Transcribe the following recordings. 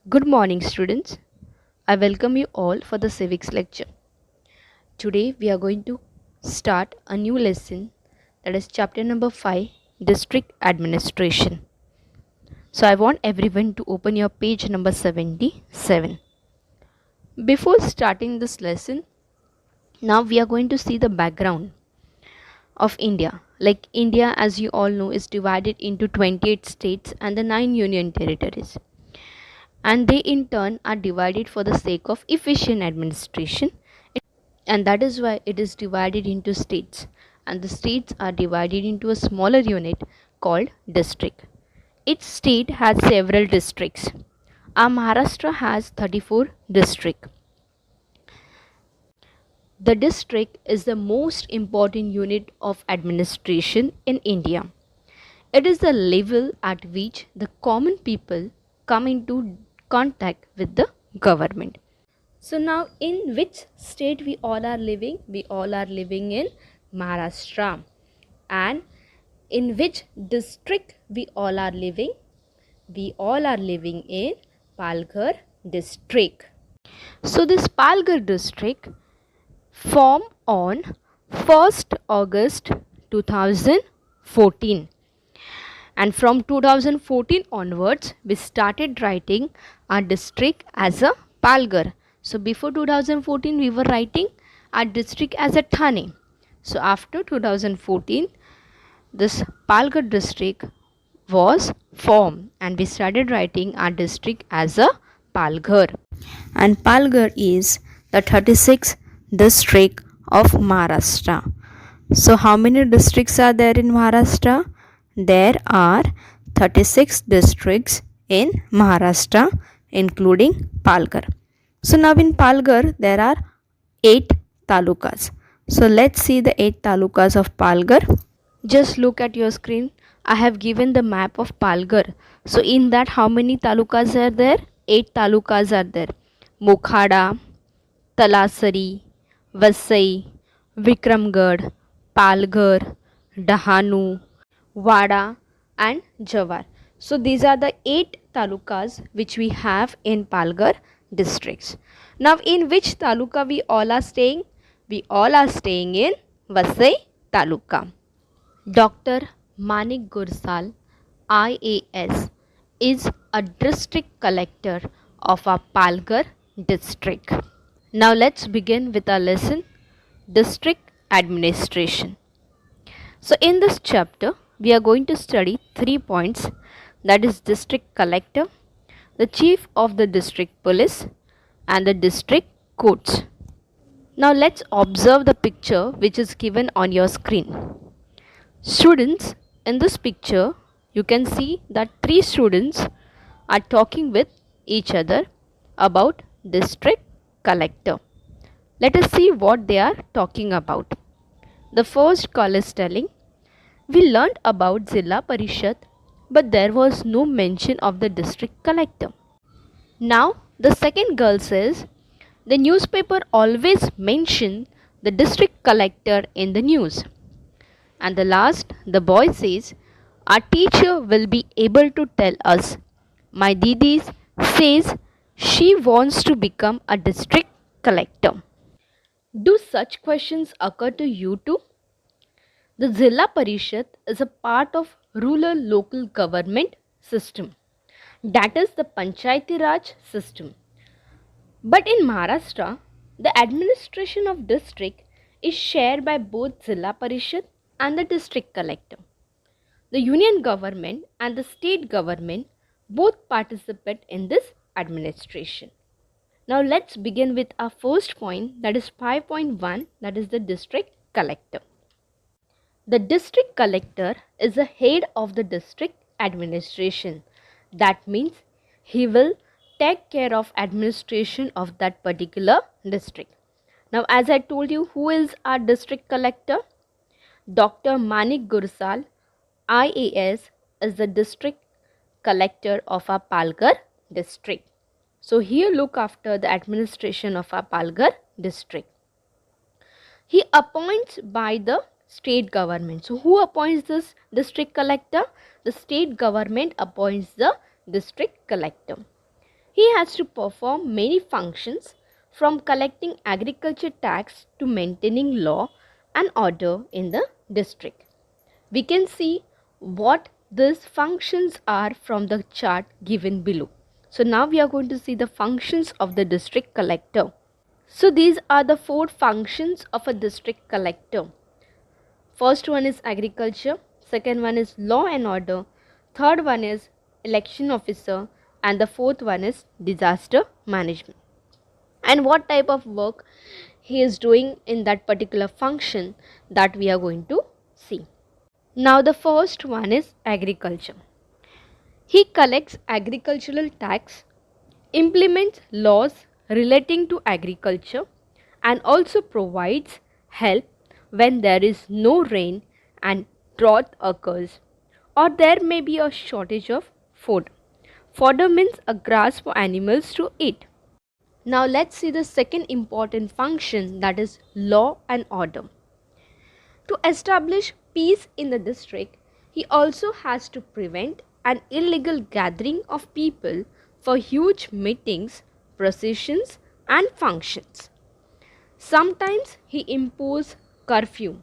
Good morning, students. I welcome you all for the civics lecture. Today we are going to start a new lesson, that is chapter number 5, District Administration. So I want everyone to open your page number 77. Before starting this lesson, now we are going to see the background of India. Like India, as you all know, is divided into 28 states and the 9 union territories. And they in turn are divided for the sake of efficient administration, and that is why it is divided into states, and the states are divided into a smaller unit called district. Each state has several districts. Our Maharashtra has 34 districts. The district is the most important unit of administration in India. It is the level at which the common people come into contact with the government. So now in which state we all are living? We all are living in Maharashtra. And in which district we all are living? We all are living in Palghar district. So this Palghar district formed on 1st August 2014. And from 2014 onwards, we started writing our district as a Palghar. So before 2014, we were writing our district as a Thane. So after 2014, this Palghar district was formed and we started writing our district as a Palghar. And Palghar is the 36th district of Maharashtra. So how many districts are there in Maharashtra? There are 36 districts in Maharashtra, including Palghar. So now in Palghar there are 8 talukas. So let's see the 8 talukas of Palghar. Just look at your screen. I have given the map of Palghar. So in that how many talukas are there? 8 talukas are there. Mokhada, Talasari, Vasai, Vikramgarh, Palghar, Dahanu, Wada and Jawar. So these are the 8 talukas which we have in Palghar districts. Now in which taluka we all are staying? We all are staying in Vasai taluka. Dr. Manik Gursal, IAS, is a district collector of our Palghar district. Now let's begin with our lesson, District Administration. So in this chapter, we are going to study 3 points, that is district collector, the chief of the district police and the district courts. Now let's observe the picture which is given on your screen. Students, in this picture, you can see that 3 students are talking with each other about district collector. Let us see what they are talking about. The first girl is telling, we learned about Zilla Parishad, but there was no mention of the district collector. Now the second girl says, the newspaper always mention the district collector in the news. And the last, the boy says, our teacher will be able to tell us. My Didi says she wants to become a district collector. Do such questions occur to you too? The Zilla Parishad is a part of rural local government system, that is the Panchayati Raj system. But in Maharashtra, the administration of district is shared by both Zilla Parishad and the district collector. The union government and the state government both participate in this administration. Now let's begin with our first point, that is 5.1, that is the district collector. The district collector is the head of the district administration. That means he will take care of administration of that particular district. Now as I told you, who is our district collector? Dr. Manik Gursal, IAS, is the district collector of our Palghar district. So he look after the administration of our Palghar district. He appoints by the state government. So who appoints this district collector? The state government appoints the district collector. He has to perform many functions from collecting agriculture tax to maintaining law and order in the district. We can see what these functions are from the chart given below. So now we are going to see the functions of the district collector. So these are the four functions of a district collector. First one is agriculture, second one is law and order, third one is election officer, and the fourth one is disaster management. And what type of work he is doing in that particular function, that we are going to see. Now the first one is agriculture. He collects agricultural tax, implements laws relating to agriculture, and also provides help when there is no rain and drought occurs, or there may be a shortage of food. Fodder means a grass for animals to eat. Now let's see the second important function, that is law and order. To establish peace in the district, he also has to prevent an illegal gathering of people for huge meetings, processions, and functions. Sometimes he imposes curfew.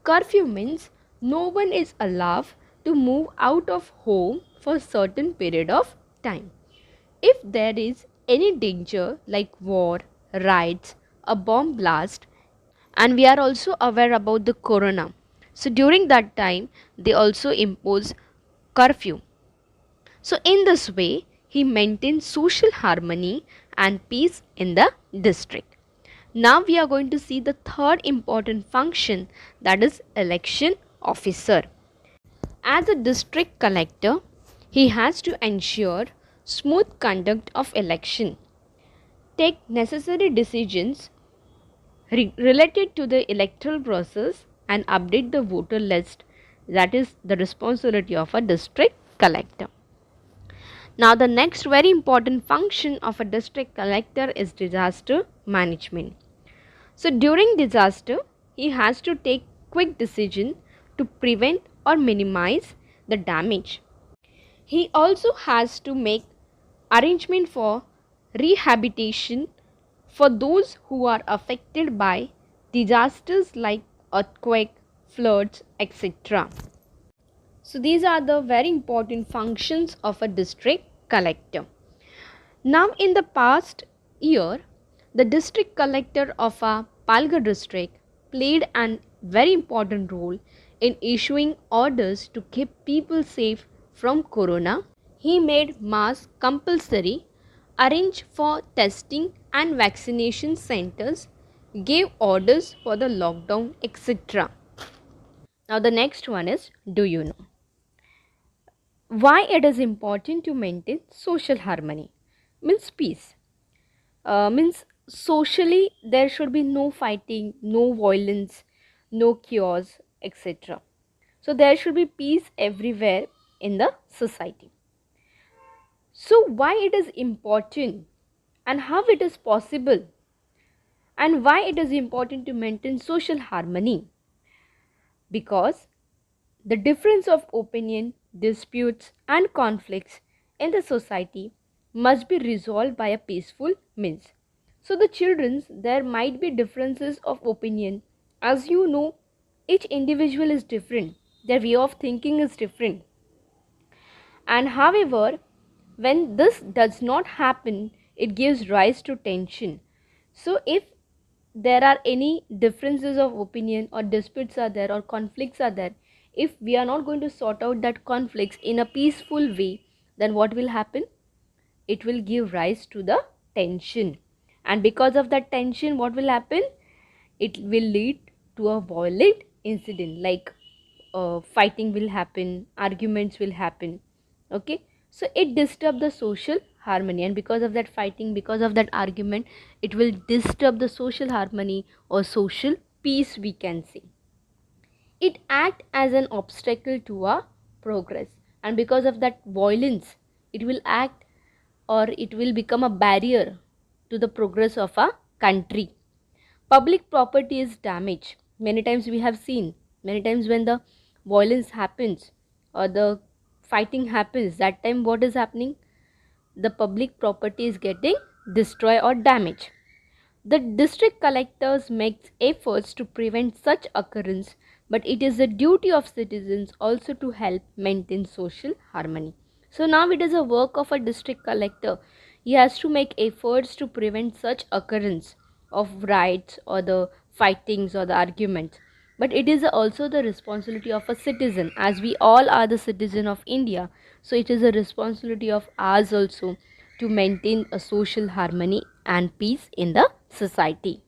Curfew means no one is allowed to move out of home for a certain period of time. If there is any danger like war, riots, a bomb blast, and we are also aware about the corona, so during that time they also impose curfew. So in this way he maintains social harmony and peace in the district. Now we are going to see the third important function, that is election officer. As a district collector, he has to ensure smooth conduct of election, take necessary decisions related to the electoral process, and update the voter list. That is the responsibility of a district collector. Now the next very important function of a district collector is disaster management. So during disaster, he has to take quick decision to prevent or minimize the damage. He also has to make arrangement for rehabilitation for those who are affected by disasters like earthquake, floods, etc. So these are the very important functions of a district collector. Now in the past year, the district collector of a Palghar district played a very important role in issuing orders to keep people safe from corona. He made masks compulsory, arranged for testing and vaccination centers, gave orders for the lockdown, etc. Now the next one is, do you know why it is important to maintain social harmony? Means peace. Means socially there should be no fighting, no violence, no chaos, etc. So there should be peace everywhere in the society. So why it is important and how it is possible, and why it is important to maintain social harmony? Because the difference of opinion, disputes and conflicts in the society must be resolved by a peaceful means. So the children's, there might be differences of opinion. As you know, each individual is different. Their way of thinking is different. And however, when this does not happen, it gives rise to tension. So if there are any differences of opinion or disputes are there or conflicts are there, if we are not going to sort out that conflicts in a peaceful way, then what will happen? It will give rise to the tension, and because of that tension, what will happen? It will lead to a violent incident, like fighting will happen, arguments will happen. Okay, so it disturbs the social harmony, and because of that fighting, because of that argument, it will disturb the social harmony or social peace, we can say. It acts as an obstacle to our progress, and because of that violence, it will act or it will become a barrier to the progress of a country. Public property is damaged. Many times we have seen, many times when the violence happens or the fighting happens, that time what is happening? the public property is getting destroyed or damaged. The district collectors makes efforts to prevent such occurrence, but it is the duty of citizens also to help maintain social harmony. So now it is a work of a district collector. He has to make efforts to prevent such occurrence of riots or the fightings or the arguments. But it is also the responsibility of a citizen, as we all are the citizen of India. So it is a responsibility of ours also to maintain a social harmony and peace in the society.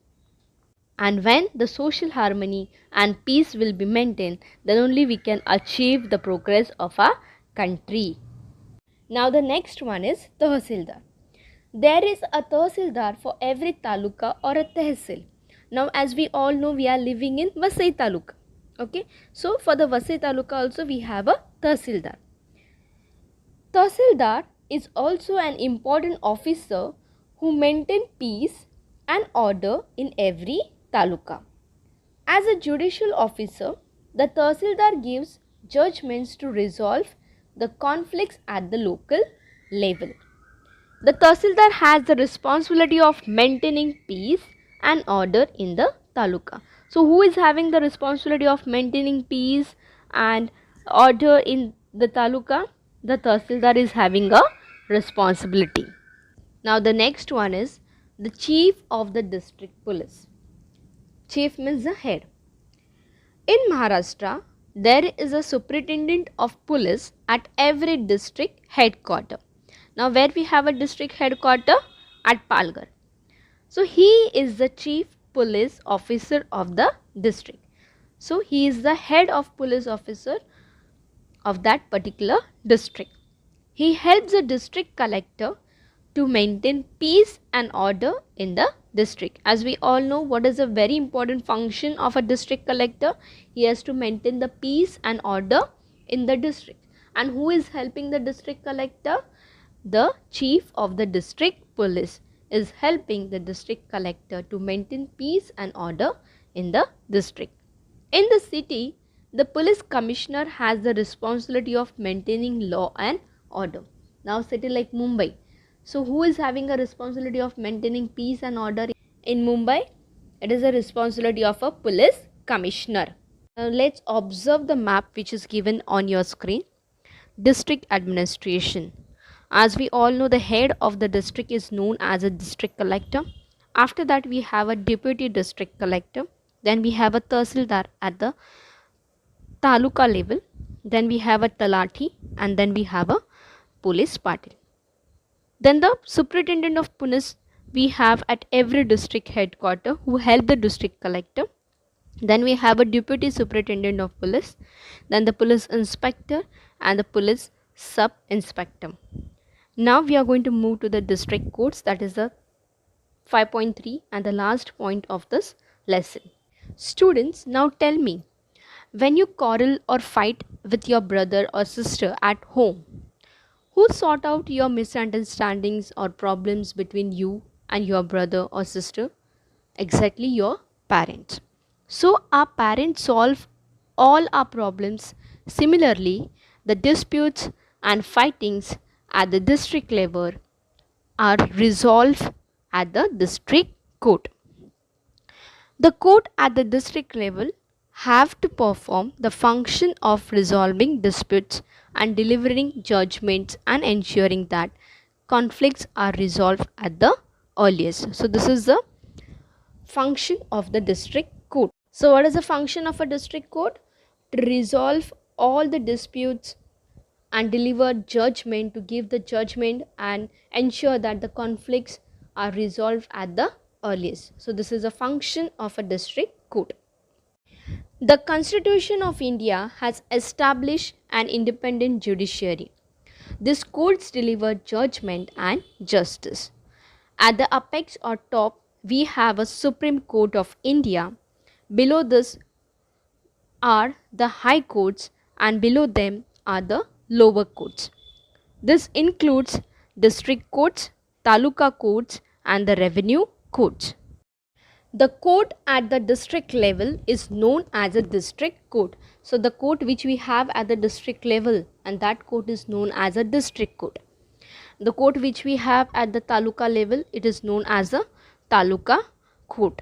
And when the social harmony and peace will be maintained, then only we can achieve the progress of our country. Now the next one is Tahsildar. There is a Tahsildar for every taluka or a tehsil. Now as we all know, we are living in Vasai taluka. Okay, so for the Vasai taluka also we have a Tahsildar. Tahsildar is also an important officer who maintains peace and order in every taluka. As a judicial officer, the Tahsildar gives judgments to resolve the conflicts at the local level. The Tahsildar has the responsibility of maintaining peace and order in the taluka. So who is having the responsibility of maintaining peace and order in the taluka? The Tahsildar is having a responsibility. Now the next one is the chief of the district police. Chief means the head. In Maharashtra, there is a superintendent of police at every district headquarter. Now where we have a district headquarter? At Palghar. So he is the chief police officer of the district. So he is the head of police officer of that particular district. He helps the district collector to maintain peace and order in the district. As we all know, what is a very important function of a district collector? He has to maintain the peace and order in the district. And who is helping the district collector? The chief of the district police is helping the district collector to maintain peace and order in the district. In the city, the police commissioner has the responsibility of maintaining law and order. Now city like Mumbai. So who is having a responsibility of maintaining peace and order in Mumbai? It is a responsibility of a police commissioner. Now let's observe the map which is given on your screen. District administration. As we all know, the head of the district is known as a district collector. After that we have a deputy district collector. Then we have a Tahsildar at the taluka level. Then we have a Talati, and then we have a police patil. Then the superintendent of police we have at every district headquarter who help the district collector. Then we have a deputy superintendent of police, then the police inspector and the police sub inspector. Now we are going to move to the district courts, that is the 5.3 and the last point of this lesson. Students, now tell me, when you quarrel or fight with your brother or sister at home, who sort out your misunderstandings or problems between you and your brother or sister? Exactly, your parents. So our parents solve all our problems. Similarly, the disputes and fightings at the district level are resolved at the district court. The court at the district level have to perform the function of resolving disputes and delivering judgments and ensuring that conflicts are resolved at the earliest. So this is the function of the district court. So what is the function of a district court? To resolve all the disputes and deliver judgment, to give the judgment and ensure that the conflicts are resolved at the earliest. So this is a function of a district court. The Constitution of India has established an independent judiciary. These courts deliver judgment and justice. At the apex or top, we have a Supreme Court of India. Below this are the high courts, and below them are the lower courts. This includes district courts, taluka courts, and the revenue courts. The court at the district level is known as a district court. So the court which we have at the district level, and that court is known as a district court. The court which we have at the taluka level, it is known as a taluka court.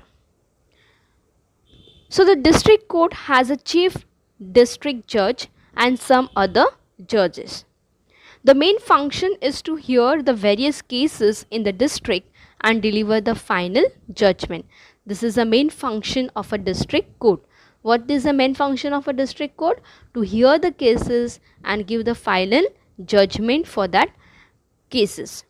So the district court has a chief district judge and some other judges. The main function is to hear the various cases in the district and deliver the final judgment. This is the main function of a district court. What is the main function of a district court? To hear the cases and give the final judgment for that cases.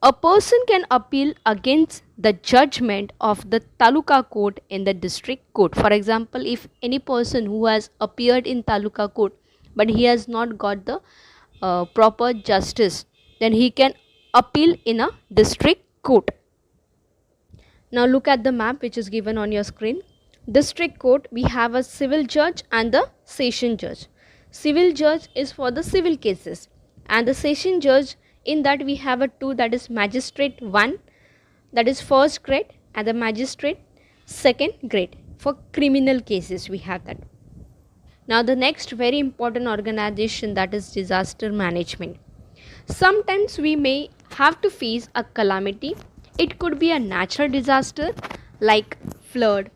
A person can appeal against the judgment of the taluka court in the district court. For example, if any person who has appeared in taluka court but he has not got the proper justice, then he can appeal in a district court. Now look at the map which is given on your screen. District court, we have a civil judge and the session judge. Civil judge is for the civil cases, and the session judge, in that we have a two, that is magistrate 1, that is first grade, and the magistrate second grade. For criminal cases we have that. Now the next very important organization, that is disaster management. Sometimes we may have to face a calamity. It could be a natural disaster like flood,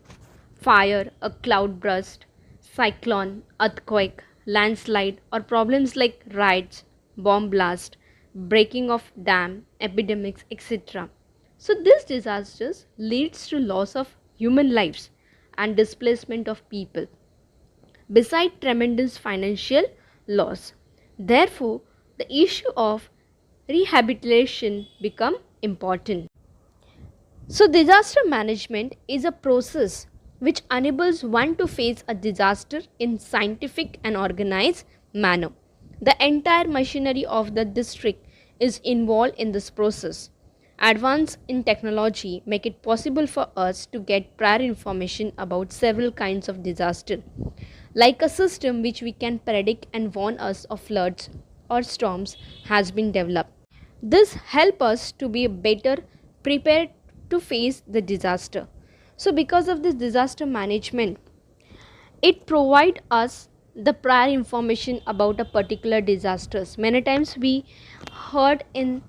fire, a cloud burst, cyclone, earthquake, landslide, or problems like riots, bomb blast, breaking of dam, epidemics, etc. So these disasters leads to loss of human lives and displacement of people, beside tremendous financial loss. Therefore, the issue of rehabilitation become important. So disaster management is a process which enables one to face a disaster in scientific and organized manner. The entire machinery of the district is involved in this process. Advance in technology make it possible for us to get prior information about several kinds of disaster, like a system which we can predict and warn us of floods or storms has been developed. This help us to be better prepared to face the disaster. So because of this disaster management, it provide us the prior information about a particular disasters. Many times we heard in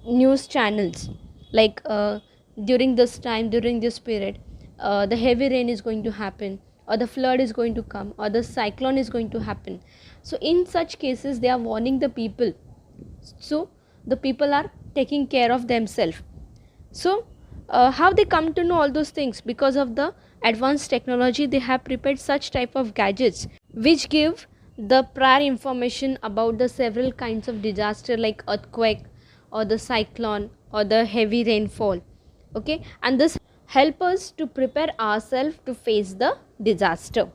news channels like during this time, during this period, the heavy rain is going to happen, or the flood is going to come, or the cyclone is going to happen. So in such cases they are warning the people, so the people are taking care of themselves. So how they come to know all those things? Because of the advanced technology, they have prepared such type of gadgets which give the prior information about the several kinds of disaster like earthquake or the cyclone or the heavy rainfall. Okay, and this help us to prepare ourselves to face the disaster.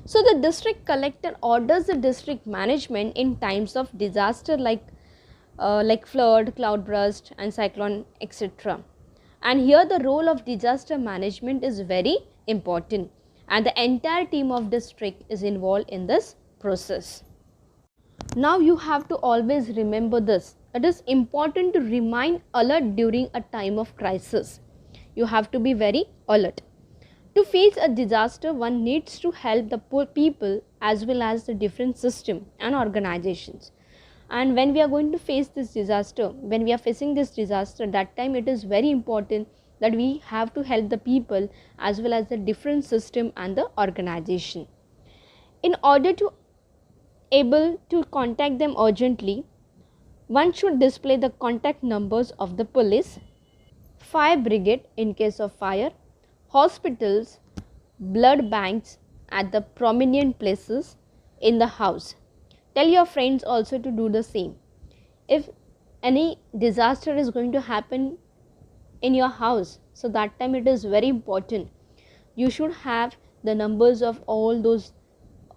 So the district collector orders the district management in times of disaster like flood, cloud burst and cyclone, etc. And here the role of disaster management is very important, and the entire team of district is involved in this process. Now you have to always remember this. It is important to remain alert during a time of crisis. You have to be very alert. To face a disaster, one needs to help the poor people as well as the different system and organizations. And when we are going to face this disaster, when we are facing this disaster, that time it is very important that we have to help the people as well as the different system and the organization. In order to able to contact them urgently, one should display the contact numbers of the police, fire brigade in case of fire, hospitals, blood banks at the prominent places in the house. Tell your friends also to do the same. If any disaster is going to happen in your house, so that time it is very important. You should have the numbers of all those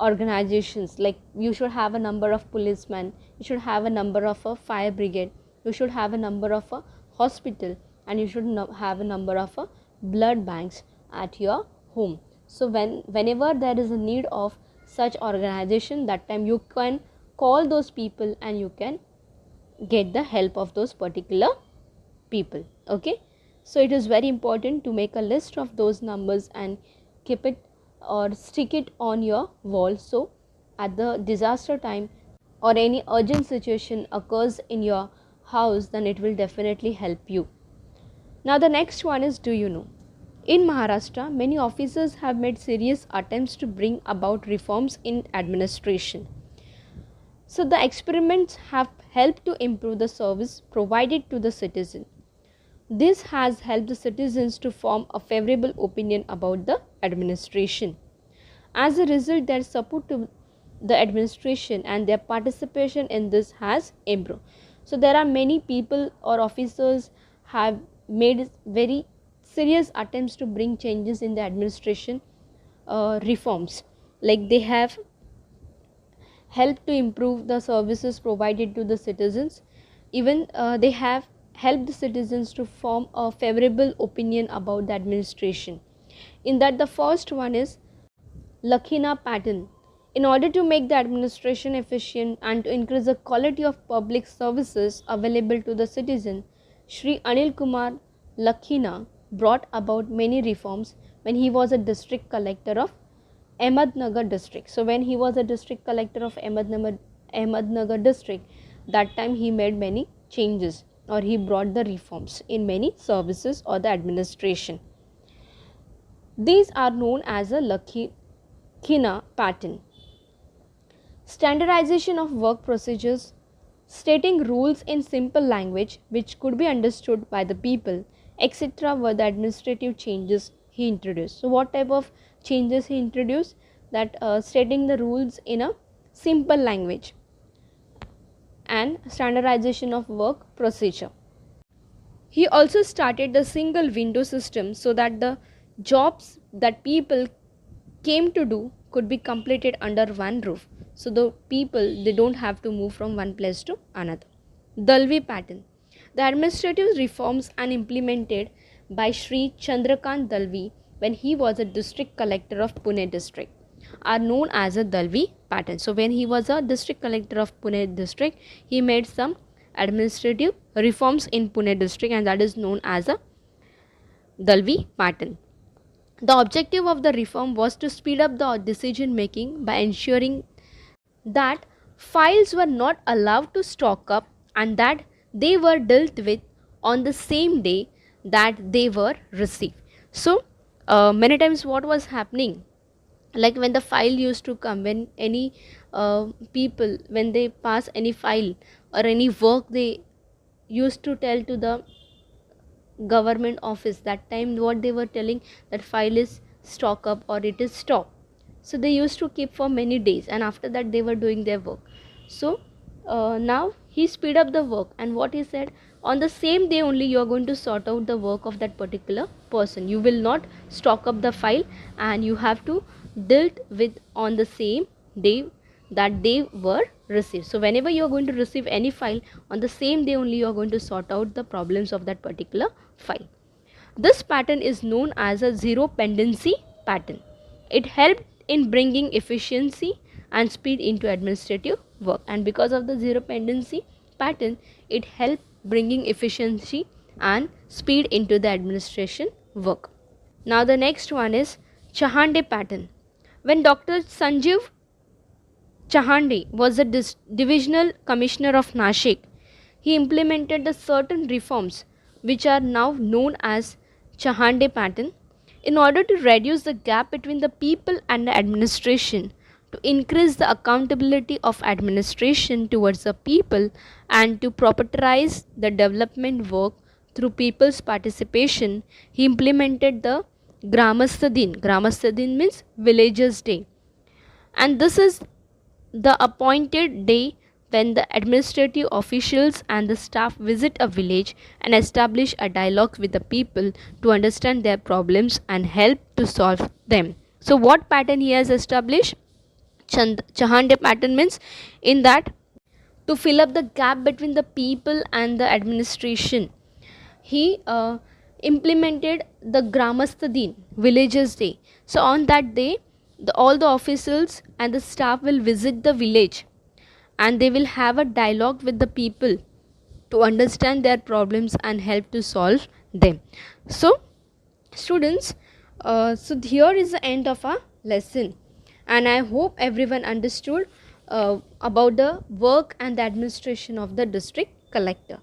organizations, like you should have a number of policemen, you should have a number of a fire brigade, you should have a number of a hospital, and you should have a number of a blood banks at your home. So whenever there is a need of such organization, that time you can call those people and you can get the help of those particular people. Okay, so it is very important to make a list of those numbers and keep it or stick it on your wall, so at the disaster time or any urgent situation occurs in your house, then it will definitely help you. Now the next one is, do you know? In Maharashtra, many officers have made serious attempts to bring about reforms in administration. So the experiments have helped to improve the service provided to the citizen. This has helped the citizens to form a favorable opinion about the administration. As a result, their support to the administration and their participation in this has improved. So there are many people or officers have made very serious attempts to bring changes in the administration reforms, like they have helped to improve the services provided to the citizens. Even they have helped the citizens to form a favorable opinion about the administration. In that, the first one is Lakhina pattern. In order to make the administration efficient and to increase the quality of public services available to the citizen, Shri Anil Kumar Lakhina brought about many reforms when he was a district collector of Ahmednagar district. So when he was a district collector of Ahmednagar district, that time he made many changes, or he brought the reforms in many services or the administration. These are known as a Lakhina pattern. Standardization of work procedures, stating rules in simple language which could be understood by the people, etc. were the administrative changes he introduced. So what type of changes he introduced? That stating the rules in a simple language and standardization of work procedure. He also started the single window system so that the jobs that people came to do could be completed under one roof. So the people, they don't have to move from one place to another. Dalvi pattern. The administrative reforms and implemented by Sri Chandrakant Dalvi when he was a district collector of Pune district are known as a Dalvi pattern. So when he was a district collector of Pune district, he made some administrative reforms in Pune district, and that is known as a Dalvi pattern. The objective of the reform was to speed up the decision making by ensuring that files were not allowed to stock up and that they were dealt with on the same day that they were received. So many times what was happening, like when the file used to come, when any people, when they pass any file or any work, they used to tell to the government office, that time what they were telling, that file is stock up or it is stock. So they used to keep for many days, and after that they were doing their work. So now he speed up the work, and what he said, on the same day only you are going to sort out the work of that particular person. You will not stock up the file, and you have to dealt with on the same day that they were received. So whenever you are going to receive any file, on the same day only you are going to sort out the problems of that particular file. This pattern is known as a zero pendency pattern. It helped in bringing efficiency and speed into administrative work, and because of the zero pendency pattern, it helped bringing efficiency and speed into the administration work. Now the next one is Chahande pattern. When Dr. Sanjeev Chahande was the divisional commissioner of Nashik, he implemented the certain reforms which are now known as Chahande pattern in order to reduce the gap between the people and the administration, to increase the accountability of administration towards the people, and to proprietorize the development work through people's participation. He implemented the Gramastha Din. Gramastha Din means Villagers' Day, and this is the appointed day when the administrative officials and the staff visit a village and establish a dialogue with the people to understand their problems and help to solve them. So what pattern he has established? Chahande pattern means in that, to fill up the gap between the people and the administration, he implemented the Gramastha Din, Villagers' Day. So on that day, all the officials and the staff will visit the village, and they will have a dialogue with the people to understand their problems and help to solve them. So students, so here is the end of our lesson, and I hope everyone understood about the work and the administration of the district collector.